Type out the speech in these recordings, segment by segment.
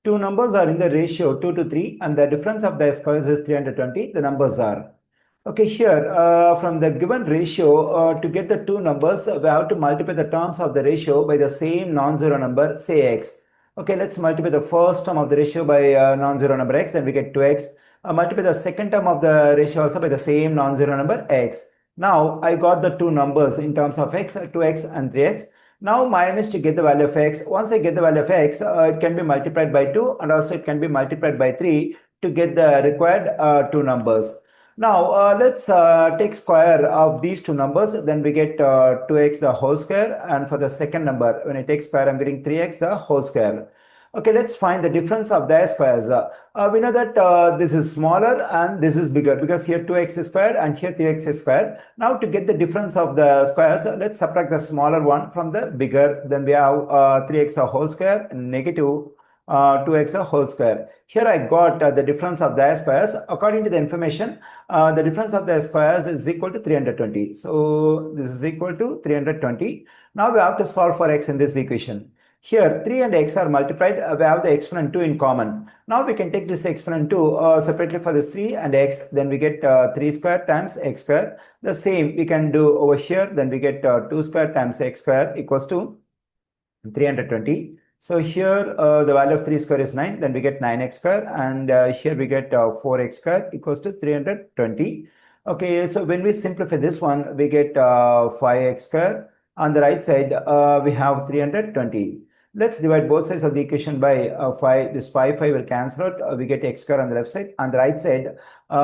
Two numbers are in the ratio 2 to 3 and the difference of the squares is 320. The numbers are. Okay, here from the given ratio, to get the two numbers, we have to multiply the terms of the ratio by the same non-zero number, say x. Okay, let's multiply the first term of the ratio by non-zero number x, then we get 2x. Multiply the second term of the ratio also by the same non-zero number x. Now, I got the two numbers in terms of x, 2x and 3x. Now my aim is to get the value of x. Once I get the value of x, it can be multiplied by 2 and also it can be multiplied by 3 to get the required two numbers. Now let's take square of these two numbers, then we get 2x the whole square, and for the second number, when I take square, I'm getting 3x the whole square. Okay, let's find the difference of their squares. We know that this is smaller and this is bigger because here 2x is squared and here 3x is squared. Now to get the difference of the squares, let's subtract the smaller one from the bigger. Then we have 3x whole square negative 2x whole square. Here I got the difference of their squares. According to the information, the difference of their squares is equal to 320. So this is equal to 320. Now we have to solve for x in this equation. Here 3 and x are multiplied, we have the exponent 2 in common. Now we can take this exponent 2 separately for this 3 and x, then we get 3 square times x square. The same we can do over here, then we get 2 square times x square equals to 320. So here the value of 3 square is 9, then we get 9x square, and here we get 4x square equals to 320. Okay, so when we simplify this one, we get 5x square. On the right side, we have 320. Let's divide both sides of the equation by 5. This 5 will cancel out. We get x square on the left side. On the right side,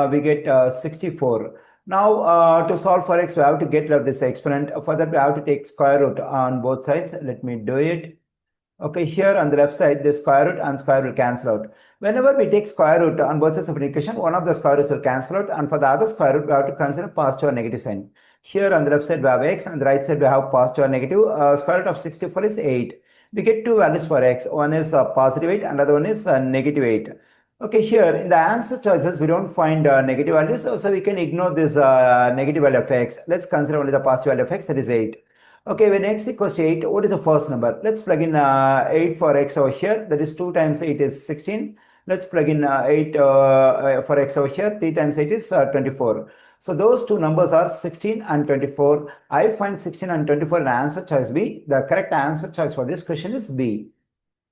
we get 64. Now, to solve for x, we have to get rid of this exponent. For that, we have to take square root on both sides. Let me do it. Okay, here on the left side, this square root and square will cancel out. Whenever we take square root on both sides of an equation, one of the square roots will cancel out, and for the other square root, we have to consider positive or negative sign. Here on the left side, we have x, and the right side, we have positive or negative. Square root of 64 is 8. We get two values for x. One is positive 8, another one is negative 8. Okay, here in the answer choices, we don't find negative values, so we can ignore this negative value of x. Let's consider only the positive value of x, that is 8. Okay, when x equals to 8, what is the first number? Let's plug in 8 for x over here. That is 2 times 8 is 16. Let's plug in 8 for x over here. 3 times 8 is 24. So those two numbers are 16 and 24. I find 16 and 24 in answer choice B. The correct answer choice for this question is B.